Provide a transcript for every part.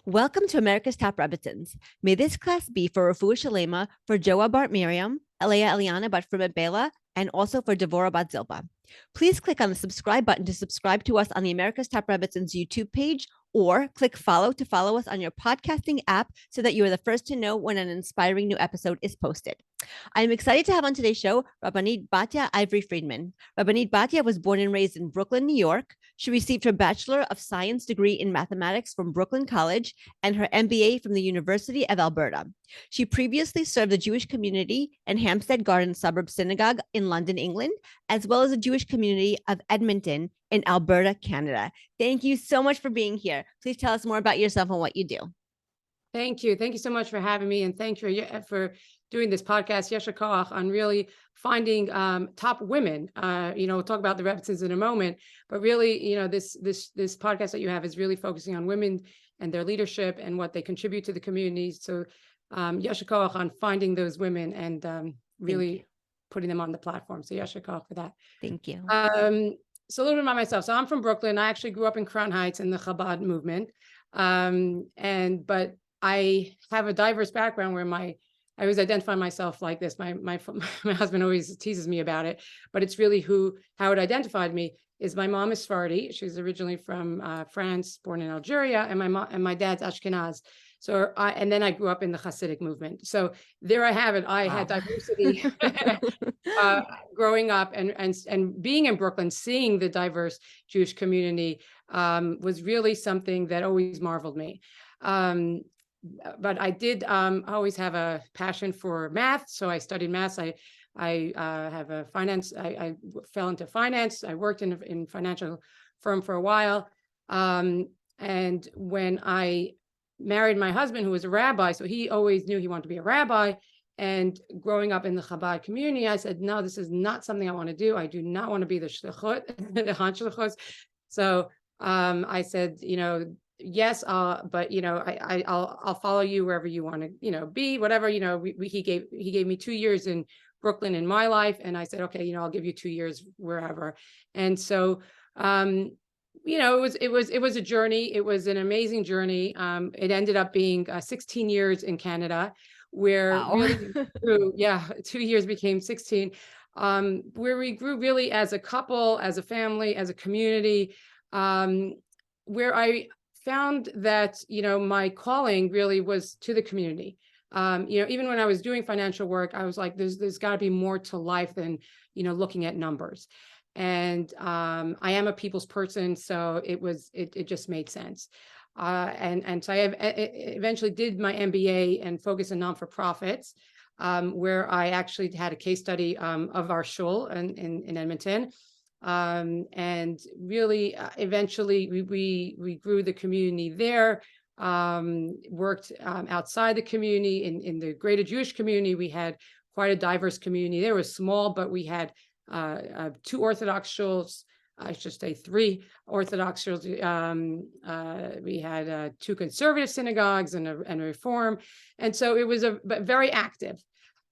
Welcome to America's Top Rebbetzins. May this class be for Refuah Shalema, for Joah Bart Miriam, Elea Eliana Bat Frimet Bela, and also for Devorah Bat Zilpa. Please click on the subscribe button to subscribe to us on the America's Top Rebbetzins YouTube page, or click follow to follow us on your podcasting app so that you are the first to know when an inspiring new episode is posted. I'm excited to have on today's show Rabbanit Batya Ivry-Friedman. Rabbanit Batya was born and raised in Brooklyn, New York. She received her Bachelor of Science degree in mathematics from Brooklyn College and her MBA from the University of Alberta. She previously served the Jewish community in Hampstead Garden Suburb Synagogue in London, England, as well as the Jewish community of Edmonton in Alberta, Canada. Thank you so much for being here. Please tell us more about yourself and what you do. Thank you. Thank you so much for having me. And thank you for doing this podcast, Yesher Koach, on really finding top women. We'll talk about the Rebbetzins in a moment, but really, this podcast that you have is really focusing on women and their leadership and what they contribute to the community. So Yesher Koach on finding those women and really putting them on the platform. So Yesher Koach for that. Thank you. So a little bit about myself. So I'm from Brooklyn. I actually grew up in Crown Heights in the Chabad movement. But I have a diverse background where I always identify myself like this. My husband always teases me about it, but it's really how it identified me is my mom is Sephardi. She's originally from France, born in Algeria, and my dad's Ashkenaz. So and then I grew up in the Hasidic movement. So there I have it. I had diversity growing up and being in Brooklyn, seeing the diverse Jewish community was really something that always marveled me. But I did always have a passion for math, so I studied math. I have a finance. I fell into finance. I worked in a financial firm for a while, and when I married my husband, who was a rabbi, so he always knew he wanted to be a rabbi. And growing up in the Chabad community, I said, no, this is not something I want to do. I do not want to be the shlichut, the han shlichus. So I said, yes, but I'll follow you wherever you want to, be, whatever, he gave me 2 years in Brooklyn in my life. And I said, okay, I'll give you 2 years wherever. And so, it was a journey. It was an amazing journey. It ended up being 16 years in Canada, where really grew, 2 years became 16, where we grew really as a couple, as a family, as a community, where I found that, my calling really was to the community. Even when I was doing financial work, I was like, there's got to be more to life than, looking at numbers. And I am a people's person, so it just made sense. And so I eventually did my MBA and focused on non-for-profits, where I actually had a case study of our shul in Edmonton. And really, eventually, we grew the community there, worked outside the community in the greater Jewish community. We had quite a diverse community. There was small, but we had 2 Orthodox shuls, I should say 3 Orthodox shuls. We had 2 conservative synagogues and a Reform. And so it was very active.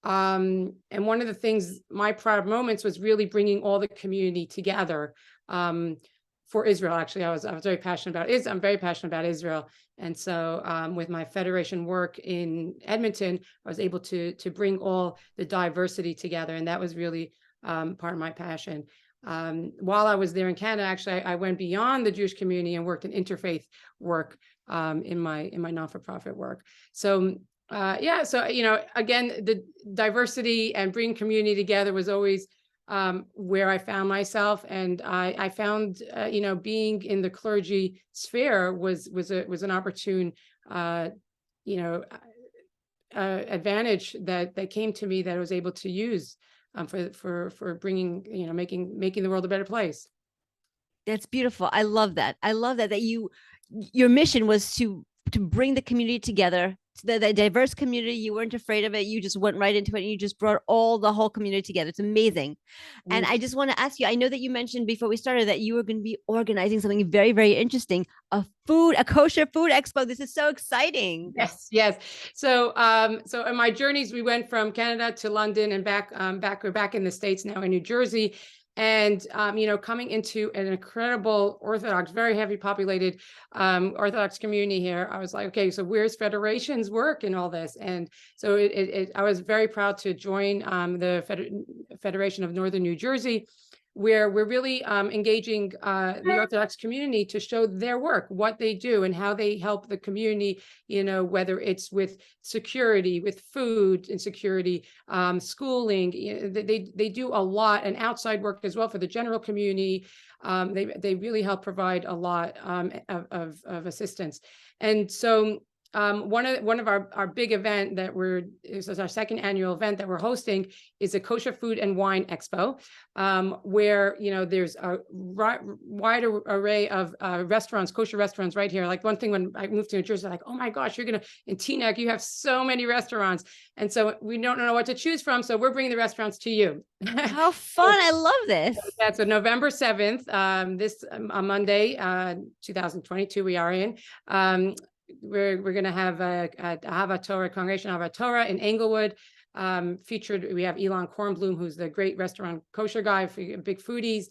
And one of the things, my proud moments was really bringing all the community together for Israel. Actually, I was very passionate about Israel. I'm very passionate about Israel. And so with my federation work in Edmonton, I was able to bring all the diversity together. And that was really part of my passion. While I was there in Canada, actually, I went beyond the Jewish community and worked in interfaith work in my non-for-profit work. So again, the diversity and bringing community together was always where I found myself. And I found, being in the clergy sphere was an opportune, advantage that came to me that I was able to use for bringing, making the world a better place. That's beautiful. I love that. I love that your mission was to bring the community together, the diverse community. You weren't afraid of it. You just went right into it and you just brought the whole community together. It's amazing. And I just want to ask you, I know that you mentioned before we started that you were going to be organizing something very, very interesting, a Kosher Food Expo. This is so exciting. Yes. So in my journeys, we went from Canada to London and back. We're back in the States now in New Jersey. And, coming into an incredible Orthodox, very heavy populated Orthodox community here, I was like, okay, so where's Federation's work in all this? And so I was very proud to join the Federation of Northern New Jersey, where we're really engaging the Orthodox community to show their work, what they do and how they help the community, whether it's with security, with food insecurity, schooling. They do a lot, and outside work as well for the general community. They really help provide a lot of assistance. And so one of our big event this is our second annual event that we're hosting, is a Kosher Food and Wine Expo, where there's a wide array of restaurants, kosher restaurants right here. Like, one thing when I moved to New Jersey, like, oh my gosh, in Teaneck, you have so many restaurants, and so we don't know what to choose from. So we're bringing the restaurants to you. How fun! I love this. Yeah, so November 7th, on Monday, 2022, we are in. We're going to have at Ahavath Torah, Congregation Ahavath Torah in Englewood. Featured, we have Elon Kornblum, who's the great restaurant kosher guy for big foodies.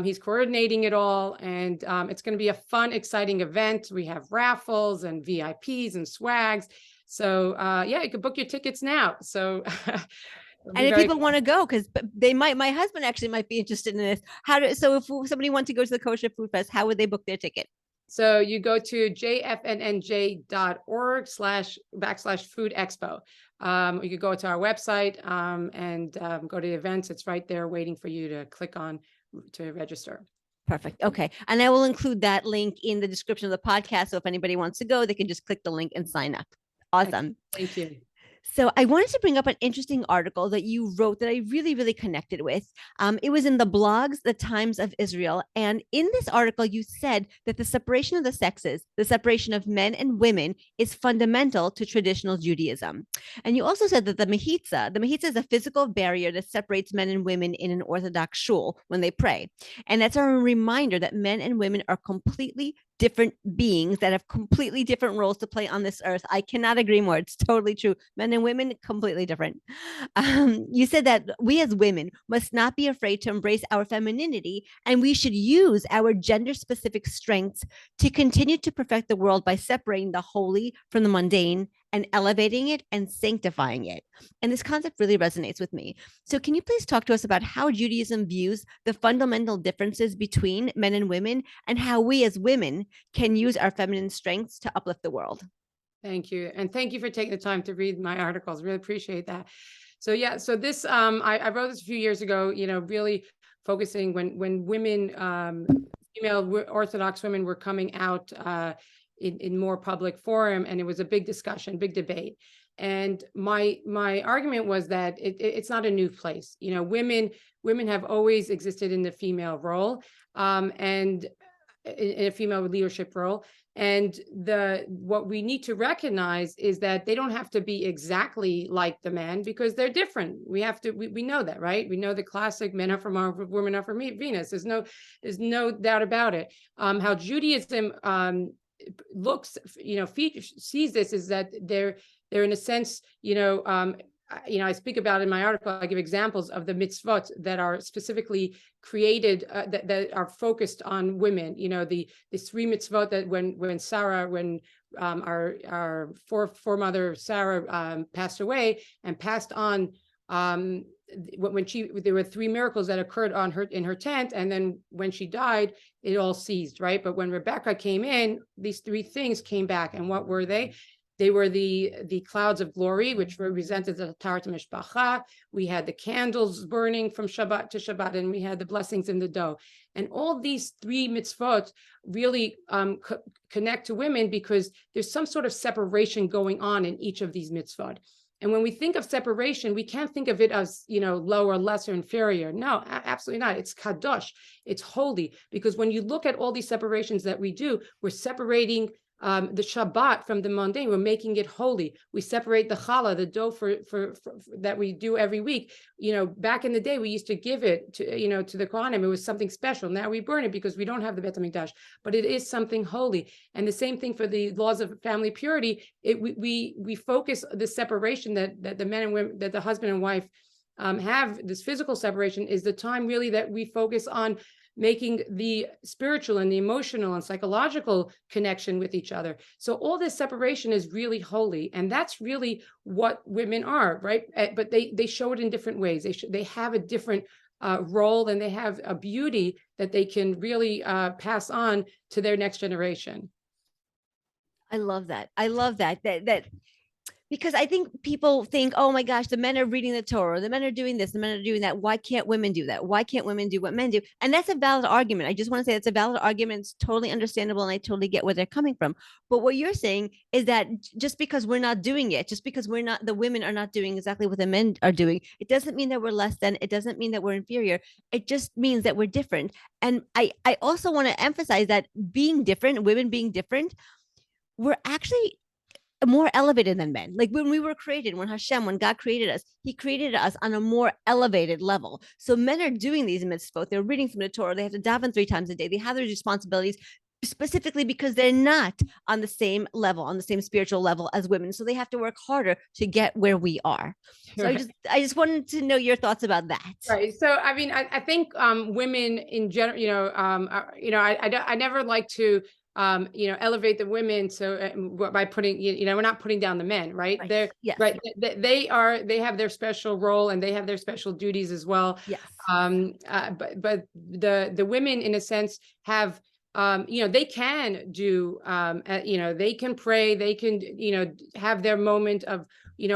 He's coordinating it all, and it's going to be a fun, exciting event. We have raffles and VIPs and swags. So you can book your tickets now. So. And if people want to go, because my husband actually might be interested in this. So if somebody wants to go to the Kosher Food Fest, how would they book their ticket? So you go to jfnnj.org/food expo. You could go to our website and go to the events. It's right there waiting for you to click on to register. Perfect. Okay. And I will include that link in the description of the podcast. So if anybody wants to go, they can just click the link and sign up. Awesome. Thank you. So I wanted to bring up an interesting article that you wrote that I really, really connected with. It was in the blogs, The Times of Israel. And in this article, you said that the separation of the sexes, the separation of men and women, is fundamental to traditional Judaism. And you also said that the mechitza is a physical barrier that separates men and women in an Orthodox shul when they pray. And that's a reminder that men and women are completely different beings that have completely different roles to play on this earth. I cannot agree more. It's totally true. Men and women, completely different. You said that we as women must not be afraid to embrace our femininity, and we should use our gender-specific strengths to continue to perfect the world by separating the holy from the mundane and elevating it and sanctifying it. And this concept really resonates with me. So can you please talk to us about how Judaism views the fundamental differences between men and women, and how we as women can use our feminine strengths to uplift the world? Thank you. And thank you for taking the time to read my articles. Really appreciate that. So this, I wrote this a few years ago, really focusing when women, female Orthodox women were coming out in more public forum, and it was a big discussion, big debate. And my argument was that it's not a new place. Women have always existed in the female role, and in a female leadership role. And what we need to recognize is that they don't have to be exactly like the man, because they're different. We know that, right? We know the classic men are from Mars, women are from Venus. There's no doubt about it. How Judaism sees this is that they're in a sense, I speak about in my article, I give examples of the mitzvot that are specifically created, that are focused on women. The three mitzvot that when Sarah, our foremother Sarah passed away and passed on, there were three miracles that occurred in her tent, and then when she died, it all ceased, right? But when Rebecca came in, these three things came back. And what were they? They were the clouds of glory, which represented the Taharat Mishpacha. We had the candles burning from Shabbat to Shabbat, and we had the blessings in the dough. And all these three mitzvot really connect to women, because there's some sort of separation going on in each of these mitzvot. And when we think of separation, we can't think of it as, lower, lesser, inferior. No, absolutely not. It's kadosh. It's holy. Because when you look at all these separations that we do, we're separating the Shabbat from the mundane. We're making it holy. We separate the challah, the dough for that we do every week. Back in the day, we used to give it to the Kohanim. It was something special. Now we burn it because we don't have the Bet HaMikdash, but it is something holy. And the same thing for the laws of family purity. We focus the separation that the men and women, that the husband and wife have this physical separation is the time really that we focus on making the spiritual and the emotional and psychological connection with each other. So all this separation is really holy, and that's really what women are, right? But they show it in different ways. They have a different role, and they have a beauty that they can really pass on to their next generation. I love that. I love that. Because I think people think, oh my gosh, the men are reading the Torah, the men are doing this, the men are doing that. Why can't women do that? Why can't women do what men do? And that's a valid argument. I just want to say it's a valid argument. It's totally understandable, and I totally get where they're coming from. But what you're saying is that just because we're not doing it, just because the women are not doing exactly what the men are doing, it doesn't mean that we're less than. It doesn't mean that we're inferior. It just means that we're different. And I also want to emphasize that being different, women being different, we're actually more elevated than men. Like when we were created, when God created us, he created us on a more elevated level. So men are doing these mitzvot. They're reading from the Torah. They have to daven 3 times a day. They have their responsibilities specifically because they're not on the same level, on the same spiritual level as women. So they have to work harder to get where we are. So Right. I just wanted to know your thoughts about that. Right. So, I mean, I think women in general, I never like to, elevate the women. So by putting, we're not putting down the men, right? Right. They're Yes. right. They have their special role, and they have their special duties as well. Yes. But the women, in a sense, have, they can do, they can pray, they can, have their moment of,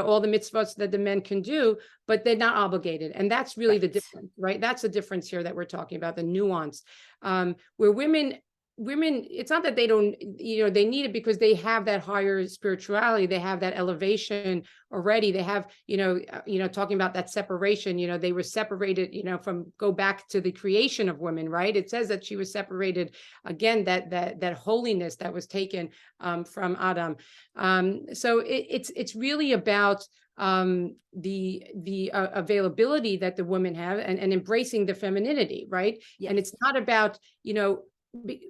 all the mitzvahs that the men can do, but they're not obligated. And that's really the difference, right? That's the difference here that we're talking about, the nuance, where women, it's not that they don't, they need it because they have that higher spirituality, they have that elevation already, they have, talking about that separation, they were separated, from, go back to the creation of women, right? It says that she was separated, again, that holiness that was taken from Adam. So it's really about the availability that the women have, and embracing the femininity, right? Yes. And it's not about,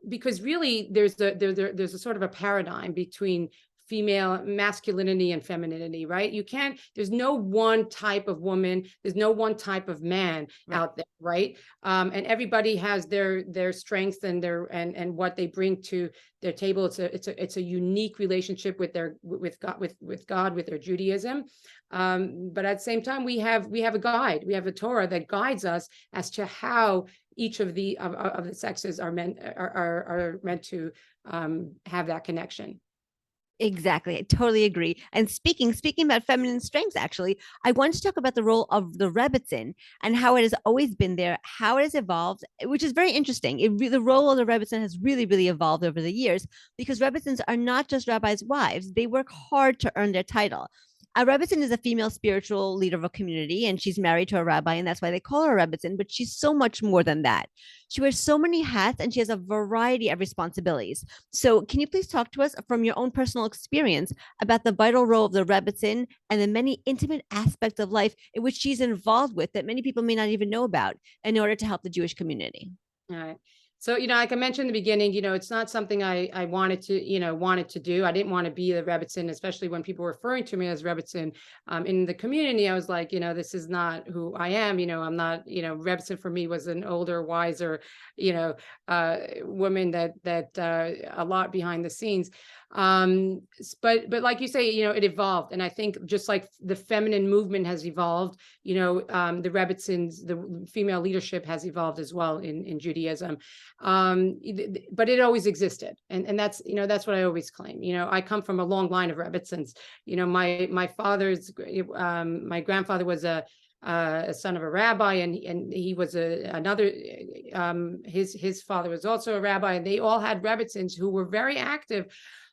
because really there's a sort of a paradigm between female masculinity and femininity, right? There's no one type of woman, there's no one type of man out there, right? And everybody has their strengths and and what they bring to their table. It's a unique relationship with God, with their Judaism. But at the same time, we have a guide, we have a Torah that guides us as to how each of the sexes are meant to have that connection. Exactly. I totally agree. And speaking about feminine strengths, actually, I want to talk about the role of the Rebbetzin and how it has always been there, how it has evolved, which is very interesting. The role of the Rebbetzin has really, really evolved over the years, because Rebbetzins are not just rabbis' wives. They work hard to earn their title. A Rebbetzin is a female spiritual leader of a community, and she's married to a rabbi, and that's why they call her a Rebbetzin, but she's so much more than that. She wears so many hats, and she has a variety of responsibilities. So can you please talk to us from your own personal experience about the vital role of the Rebbetzin and the many intimate aspects of life in which she's involved with that many people may not even know about in order to help the Jewish community? All right. So, like I mentioned in the beginning, it's not something I wanted to do. I didn't want to be the Rebbetzin, especially when people were referring to me as Rebbetzin in the community. I was like, this is not who I am. I'm not, Rebbetzin for me was an older, wiser, woman that a lot behind the scenes. But like you say, it evolved. And I think just like the feminine movement has evolved, the Rebbetzins, the female leadership has evolved as well in Judaism. But it always existed. And that's what I always claim. I come from a long line of Rebbetzins. My my grandfather was a son of a rabbi, and he was his father was also a rabbi, and they all had Rebbetzins who were very active.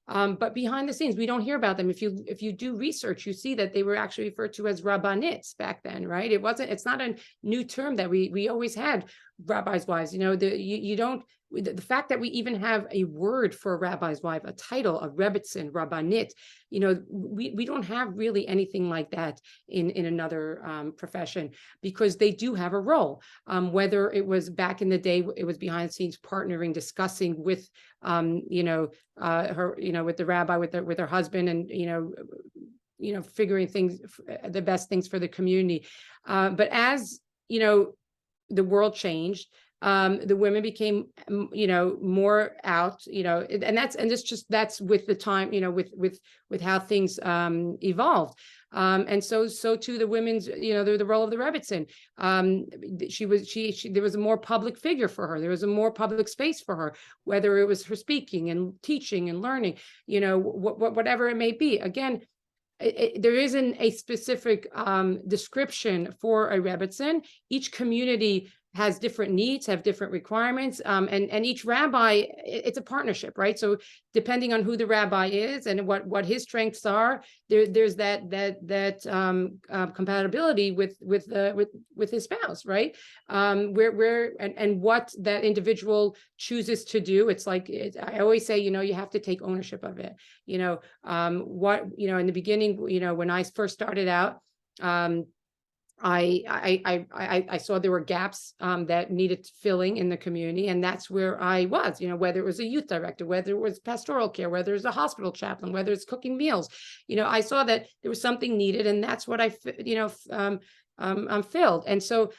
But behind the scenes, we don't hear about them. If you do research, you see that they were actually referred to as Rabbanits back then, right? It's not a new term that we always had rabbis' wives. The fact that we even have a word for a rabbi's wife, a title, a Rebbetzin, Rabbanit, we don't have really anything like that in another profession, because they do have a role. Whether it was back in the day, it was behind the scenes partnering, discussing with, her, with the rabbi, with her husband, and, figuring things, the best things for the community. But as, the world changed, the women became, more out, and that's with the time, with how things evolved. And so too the women's, the role of the Rebbetzin. There was a more public figure for her. There was a more public space for her, whether it was her speaking and teaching and learning, whatever it may be. Again, there isn't a specific description for a Rebbetzin. Each community has different needs, have different requirements, and each rabbi, it's a partnership, right? So depending on who the rabbi is and what his strengths are, there's that compatibility with his spouse, right? And what that individual chooses to do. It's like I always say, you have to take ownership of it. In the beginning, when I first started out, I saw there were gaps that needed filling in the community, and that's where I was. Whether it was a youth director, whether it was pastoral care, whether it was a hospital chaplain, whether it's cooking meals, I saw that there was something needed, and that's what I filled. And so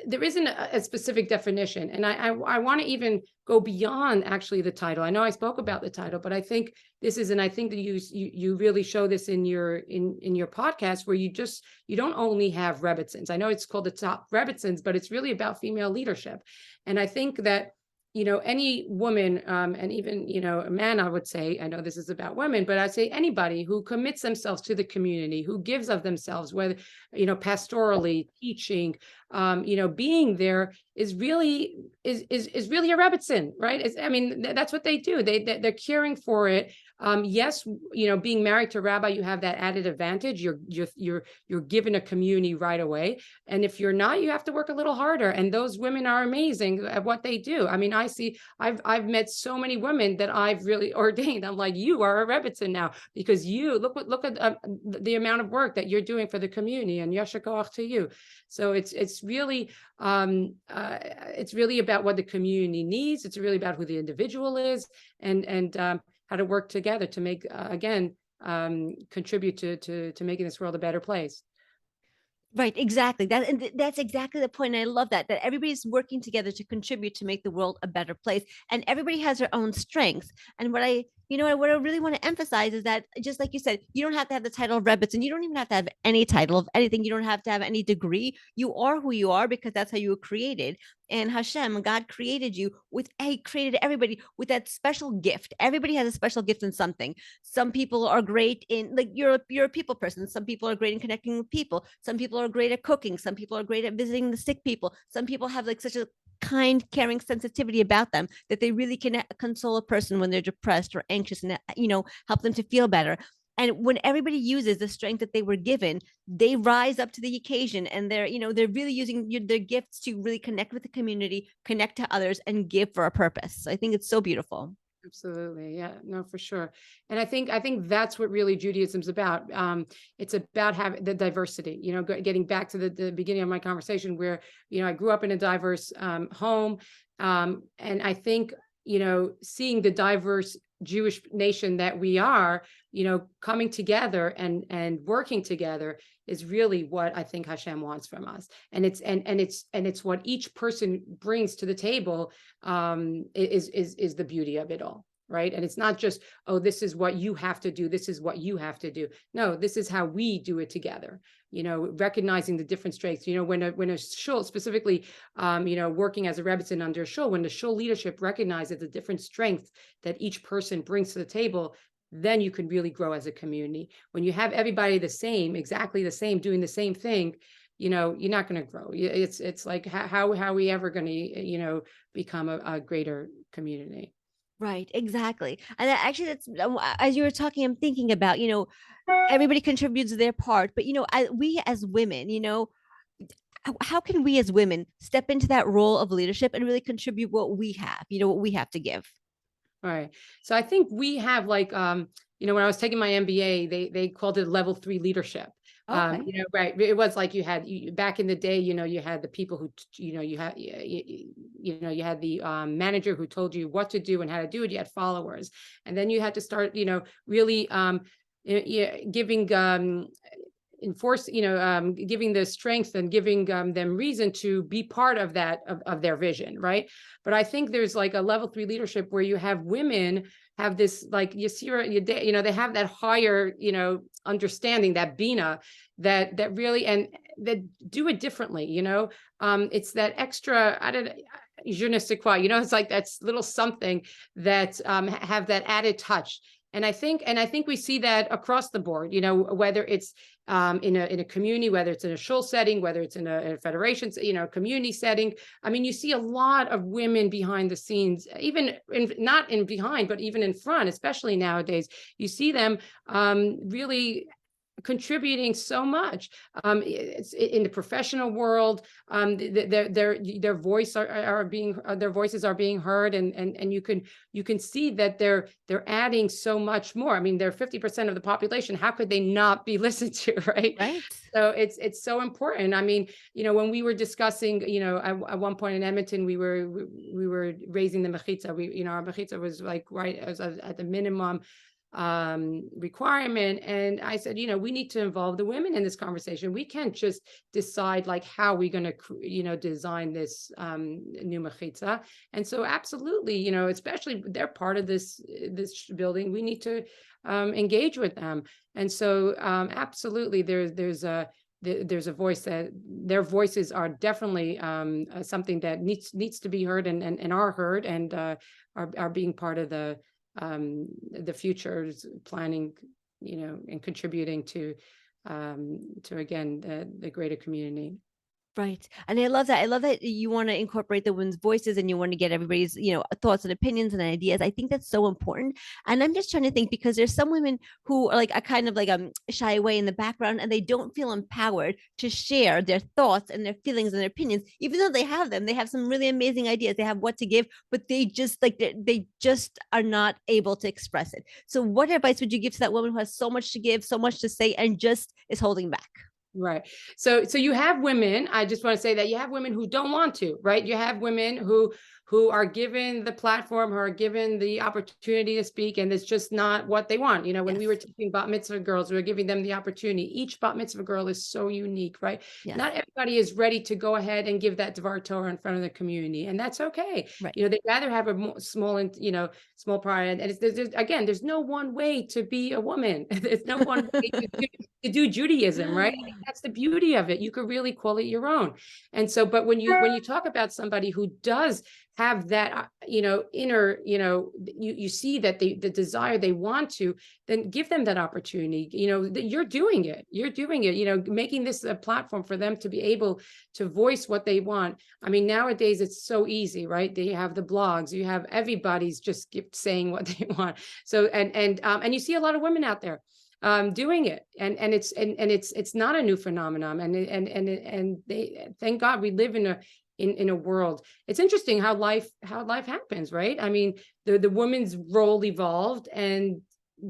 there isn't a specific definition, and I want to even go beyond actually the title. I know I spoke about the title, but I think I think that you really show this in your podcast, where you don't only have Rebbetzins. I know it's called the top Rebbetzins, but it's really about female leadership. And I think that any woman, and even, a man, I would say, I know this is about women, but I'd say anybody who commits themselves to the community, who gives of themselves, whether, pastorally, teaching, being there is really a Rebbetzin, right? That's what they do. They're caring for it. Yes, being married to a rabbi, you have that added advantage. You're given a community right away. And if you're not, you have to work a little harder. And those women are amazing at what they do. I've met so many women that I've really ordained. I'm like, you are a Rebbetzin now, because you look at the amount of work that you're doing for the community, and yasher koach to you. So it's really about what the community needs. It's really about who the individual is, and how to work together to make, contribute to making this world a better place. Right, exactly. That's exactly the point. And I love that everybody's working together to contribute to make the world a better place, and everybody has their own strengths. And what I really want to emphasize is that, just like you said, you don't have to have the title of Rebbetzin, and you don't even have to have any title of anything. You don't have to have any degree. You are who you are because that's how you were created. And Hashem, God created you created everybody with that special gift. Everybody has a special gift in something. Some people are great in, like, you're a people person. Some people are great in connecting with people. Some people are great at cooking. Some people are great at visiting the sick people. Some people have like such a kind, caring sensitivity about them that they really can console a person when they're depressed or anxious, and help them to feel better. And when everybody uses the strength that they were given, they rise up to the occasion, and they're really using their gifts to really connect with the community, connect to others, and give for a purpose. So I think it's so beautiful. Absolutely. Yeah, no, for sure. And I think that's what really Judaism's about. It's about having the diversity, getting back to the beginning of my conversation, where, I grew up in a diverse home. And I think, seeing the diverse Jewish nation that we are, coming together and working together is really what I think Hashem wants from us. And it's what each person brings to the table, is the beauty of it all. Right. And it's not just, oh, this is what you have to do. This is what you have to do. No, this is how we do it together, recognizing the different strengths, when a shul specifically, working as a Rebbetzin under a shul, when the shul leadership recognizes the different strengths that each person brings to the table, then you can really grow as a community. When you have everybody exactly the same, doing the same thing, you're not going to grow. It's like, how are we ever going to, become a greater community? Right, exactly. And actually, that's, as you were talking, I'm thinking about, everybody contributes their part, but, we as women, how can we as women step into that role of leadership and really contribute what we have, what we have to give? Right. So I think we have, like, when I was taking my MBA, they called it level 3 leadership. Okay. Right. It was like back in the day, you had the people who, you had the manager who told you what to do and how to do it. You had followers, and then you had to start, really giving giving the strength and giving them reason to be part of that, of their vision, right? But I think there's like a level 3 leadership where you have women have this like Yasira, they have that higher, understanding, that bina, that really, and that do it differently, it's that extra, I don't je ne sais quoi, it's like that's little something that have that added touch. And I think we see that across the board, whether it's in a community, whether it's in a shul setting, whether it's in a federation, community setting. I mean, you see a lot of women behind the scenes, even not in behind, but even in front, especially nowadays. You see them really contributing so much it's in the professional world. Their voices are being heard, and you can see that they're adding so much more. I mean, they're 50% of the population. How could they not be listened to, right? So it's so important. I mean, when we were discussing, at one point in Edmonton, we were raising the mechitza. Our mechitza was like at the minimum requirement. And I said, we need to involve the women in this conversation. We can't just decide like how we're going to, design this new mechitza. And so absolutely, especially they're part of this building, we need to engage with them. And so absolutely there's a voice, that their voices are definitely something that needs to be heard and are heard, and are being part of the future's planning, and contributing to again the greater community. Right. And I love that. I love that you want to incorporate the women's voices and you want to get everybody's, thoughts and opinions and ideas. I think that's so important. And I'm just trying to think, because there's some women who are like a kind of like shy away in the background, and they don't feel empowered to share their thoughts and their feelings and their opinions, even though they have them. They have some really amazing ideas. They have what to give, but they just they just are not able to express it. So what advice would you give to that woman who has so much to give, so much to say, and just is holding back? Right. So you have women, I just want to say that you have women who don't want to, right? You have women who are given the platform, who are given the opportunity to speak, and it's just not what they want. When we were teaching bat mitzvah girls, we were giving them the opportunity. Each bat mitzvah girl is so unique, right? Yes. Not everybody is ready to go ahead and give that Dvar Torah in front of the community, and that's okay. Right. They'd rather have a small pride. And there's no one way to be a woman. There's no one way to do Judaism, right? That's the beauty of it. You could really call it your own. And so, but when you talk about somebody who does have that, inner, you see that the desire, they want to, then give them that opportunity. You're doing it, making this a platform for them to be able to voice what they want. I mean, nowadays it's so easy, right? They have the blogs, you have everybody's just saying what they want. So, and you see a lot of women out there doing it, and it's not a new phenomenon, and they, thank God we live in a world. It's interesting how life happens, right? I mean, the woman's role evolved, and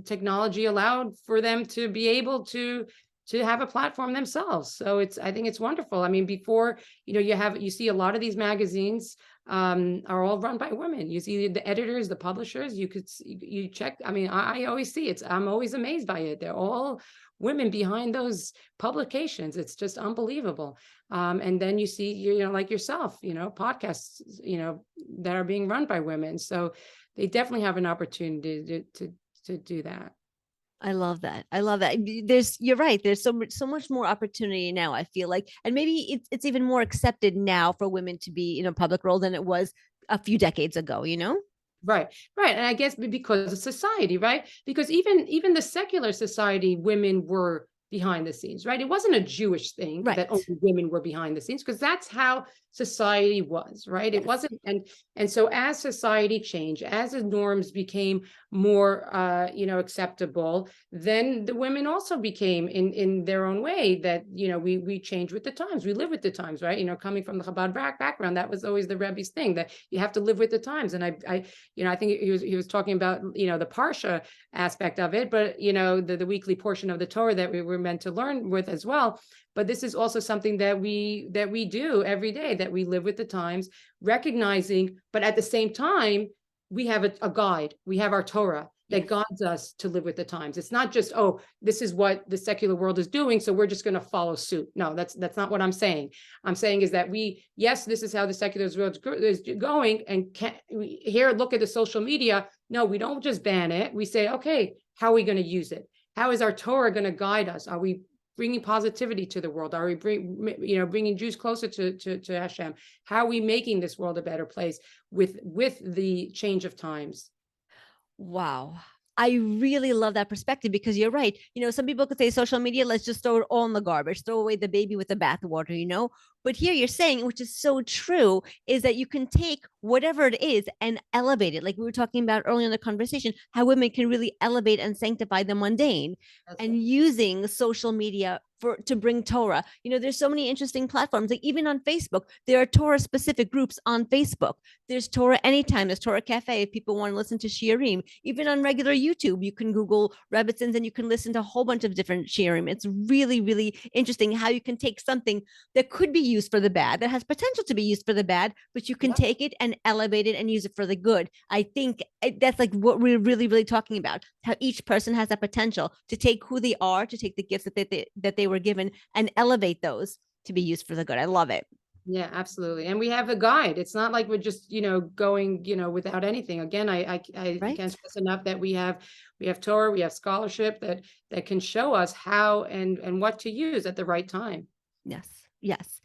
technology allowed for them to be able to have a platform themselves. So I think it's wonderful. I mean, before, you see a lot of these magazines are all run by women. You see the editors, the publishers, you check. I mean, I always see it. I'm always amazed by it. They're all women behind those publications. It's just unbelievable. And then you see, like yourself, podcasts, that are being run by women. So they definitely have an opportunity to do that. I love that. You're right. There's so much more opportunity now, I feel like, and maybe it's even more accepted now for women to be in a public role than it was a few decades ago, Right. And I guess because of society, right? Because even the secular society, women were behind the scenes, right? It wasn't a Jewish thing that only women were behind the scenes, because that's how society was, right? Yes. It wasn't, and so as society changed, as the norms became more acceptable, then the women also became in their own way that we changed with the times, we live with the times, right? Coming from the Chabad background, that was always the Rebbe's thing, that you have to live with the times. And I think he was talking about the Parsha aspect of it, but the weekly portion of the Torah that we were meant to learn with as well. But this is also something that we do every day, that we live with the times, recognizing, but at the same time, we have a guide, we have our Torah, that guides us to live with the times. It's not just, oh, this is what the secular world is doing, so we're just going to follow suit. No, that's not what I'm saying. I'm saying is that yes, this is how the secular world is going, and here, look at the social media. No, we don't just ban it. We say, okay, how are we going to use it? How is our Torah going to guide us? Are we bringing positivity to the world? Are we bringing Jews closer to Hashem? How are we making this world a better place with the change of times? Wow. I really love that perspective, because you're right. Some people could say social media, let's just throw it all in the garbage, throw away the baby with the bathwater. But here you're saying, which is so true, is that you can take whatever it is and elevate it. Like we were talking about earlier in the conversation, how women can really elevate and sanctify the mundane. And using social media to bring Torah. There's so many interesting platforms. Like even on Facebook, there are Torah specific groups on Facebook. There's Torah Anytime. There's Torah Cafe if people want to listen to shiurim. Even on regular YouTube, you can Google Rebbetzins and you can listen to a whole bunch of different shiurim. It's really, really interesting how you can take something that could be used for the bad, that has potential to be used for the bad, but you can take it and elevate it and use it for the good. I think that's like what we're really, really talking about, how each person has that potential to take who they are, to take the gifts that they were given and elevate those to be used for the good. I love it. Yeah, absolutely. And we have a guide. It's not like we're just, going, without anything. Again, I can't stress enough that we have Torah, we have scholarship that can show us how and what to use at the right time. Yes. Yes.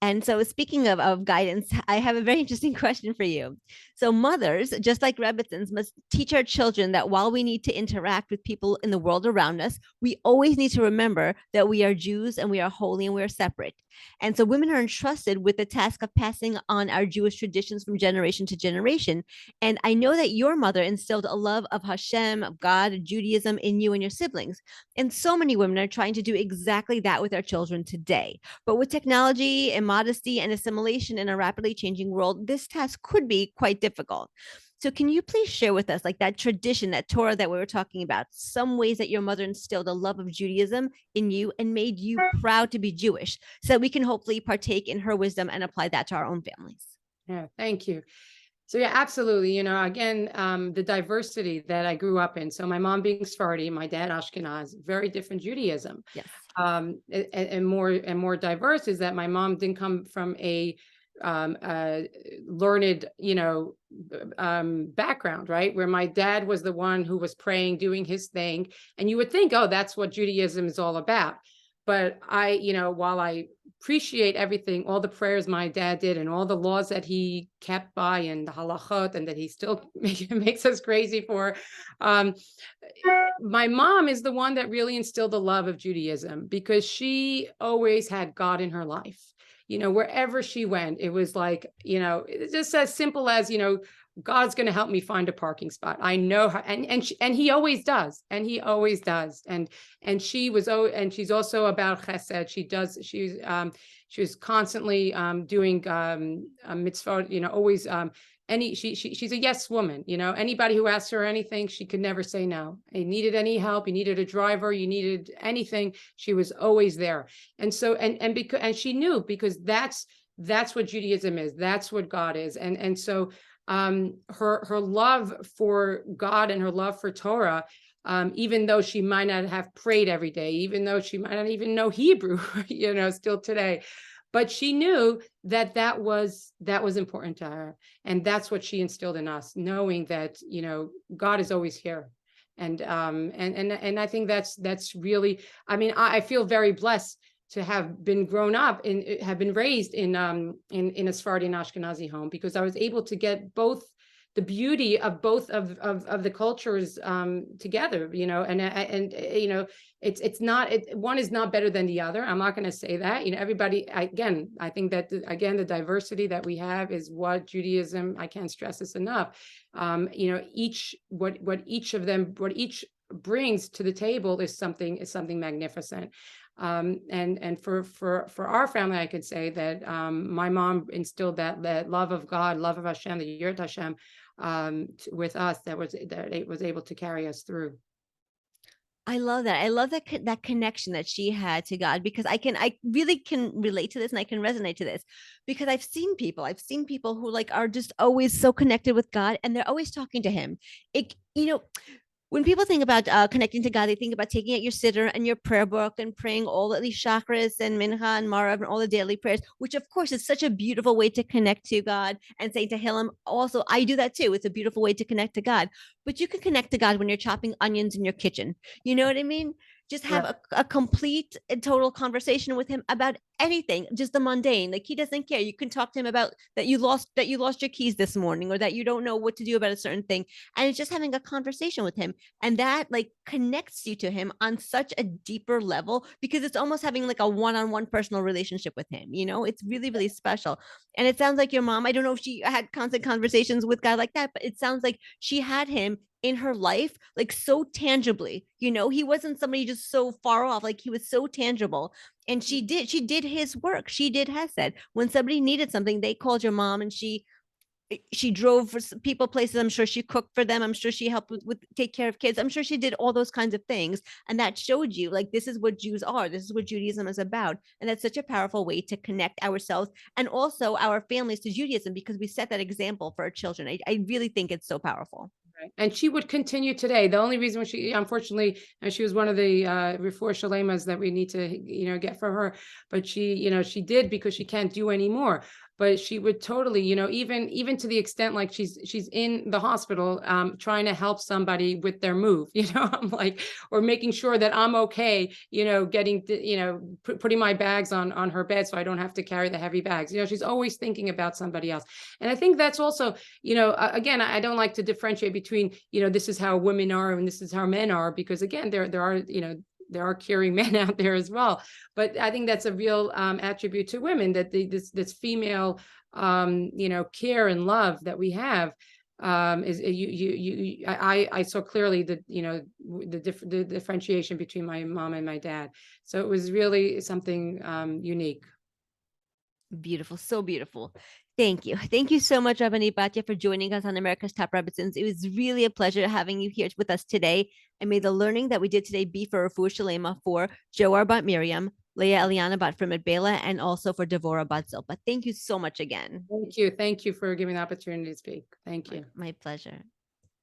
And so speaking of guidance, I have a very interesting question for you. So mothers, just like Rebbetzins, must teach our children that while we need to interact with people in the world around us, we always need to remember that we are Jews and we are holy and we are separate. And so women are entrusted with the task of passing on our Jewish traditions from generation to generation. And I know that your mother instilled a love of Hashem, of God, of Judaism in you and your siblings. And so many women are trying to do exactly that with our children today. But with technology and modesty and assimilation in a rapidly changing world, this task could be quite difficult. So can you please share with us, like that tradition, that Torah that we were talking about, some ways that your mother instilled a love of Judaism in you and made you proud to be Jewish, so that we can hopefully partake in her wisdom and apply that to our own families? Yeah, thank you. So yeah, absolutely. Again, the diversity that I grew up in. So my mom being Sephardi, my dad Ashkenaz, very different Judaism. Yes. And more diverse is that my mom didn't come from a learned, background, right? Where my dad was the one who was praying, doing his thing. And you would think, oh, that's what Judaism is all about. But while I appreciate everything, all the prayers my dad did and all the laws that he kept by and the halachot and that he still makes us crazy for, my mom is the one that really instilled the love of Judaism, because she always had God in her life. Wherever she went, it was like, it's just as simple as, God's going to help me find a parking spot. I know how, and he always does. And he always does. And she's also about Chesed. She was constantly doing a mitzvah, always she's a yes woman. Anybody who asks her anything, she could never say no. You needed any help, you needed a driver, you needed anything, she was always there. And so and she knew, because that's what Judaism is, that's what God is. And so her love for God and her love for Torah, even though she might not have prayed every day, even though she might not even know Hebrew, still today, but she knew that was important to her. And that's what she instilled in us, knowing that, God is always here. And I think that's really, I feel very blessed to have been raised in a Sephardi and Ashkenazi home, because I was able to get both the beauty of both of the cultures together, it's not, one is not better than the other. I'm not going to say that, everybody, again, I think that the diversity that we have is what Judaism, I can't stress this enough. What each brings to the table is something magnificent. And for our family, I could say that my mom instilled that love of God, love of Hashem, the Yirat Hashem, with us, that it was able to carry us through. I love that. I love that connection that she had to God, because I really can relate to this, and I can resonate to this, because I've seen people who are just always so connected with God, and they're always talking to him. when people think about connecting to God, they think about taking out your siddur and your prayer book and praying all of these chakras and mincha and marav and all the daily prayers, which of course is such a beautiful way to connect to God and saying to Him. Also, I do that too. It's a beautiful way to connect to God. But you can connect to God when you're chopping onions in your kitchen. You know what I mean? Just have a complete and total conversation with Him about anything, just the mundane. Like He doesn't care. You can talk to Him about that you lost your keys this morning, or that you don't know what to do about a certain thing, and it's just having a conversation with Him, and that like connects you to Him on such a deeper level, because it's almost having like a one-on-one personal relationship with Him. It's really, really special. And it sounds like your mom, I don't know if she had constant conversations with God like that, but it sounds like she had Him in her life, like so tangibly. He wasn't somebody just so far off, like He was so tangible. And she did His work. She did Chesed. When somebody needed something, they called your mom, and she drove for people places. I'm sure she cooked for them. I'm sure she helped with take care of kids. I'm sure she did all those kinds of things. And that showed you like, this is what Jews are. This is what Judaism is about. And that's such a powerful way to connect ourselves and also our families to Judaism, because we set that example for our children. I really think it's so powerful. Right. And she would continue today. The only reason she, unfortunately, she was one of the Refuah Shalemas that we need to, get for her. But she did, because she can't do anymore. But she would totally, even to the extent like she's in the hospital trying to help somebody with their move, I'm like, or making sure that I'm okay, getting, putting my bags on her bed so I don't have to carry the heavy bags. She's always thinking about somebody else. And I think that's also, again, I don't like to differentiate between, this is how women are and this is how men are, because again, there are caring men out there as well. But I think that's a real attribute to women, that this female, care and love that we have is I saw clearly the differentiation between my mom and my dad. So it was really something unique. Beautiful. So beautiful. Thank you. Thank you so much, Rabbanit Batya, for joining us on America's Top Rebbetzins. It was really a pleasure having you here with us today. And may the learning that we did today be for Refuah Shalema for Joar Bat Miriam, Leah Eliana Bat Rabbanit Bayta, and also for Devorah Bat Zilpa. Thank you so much again. Thank you. Thank you for giving the opportunity to speak. Thank you. My pleasure.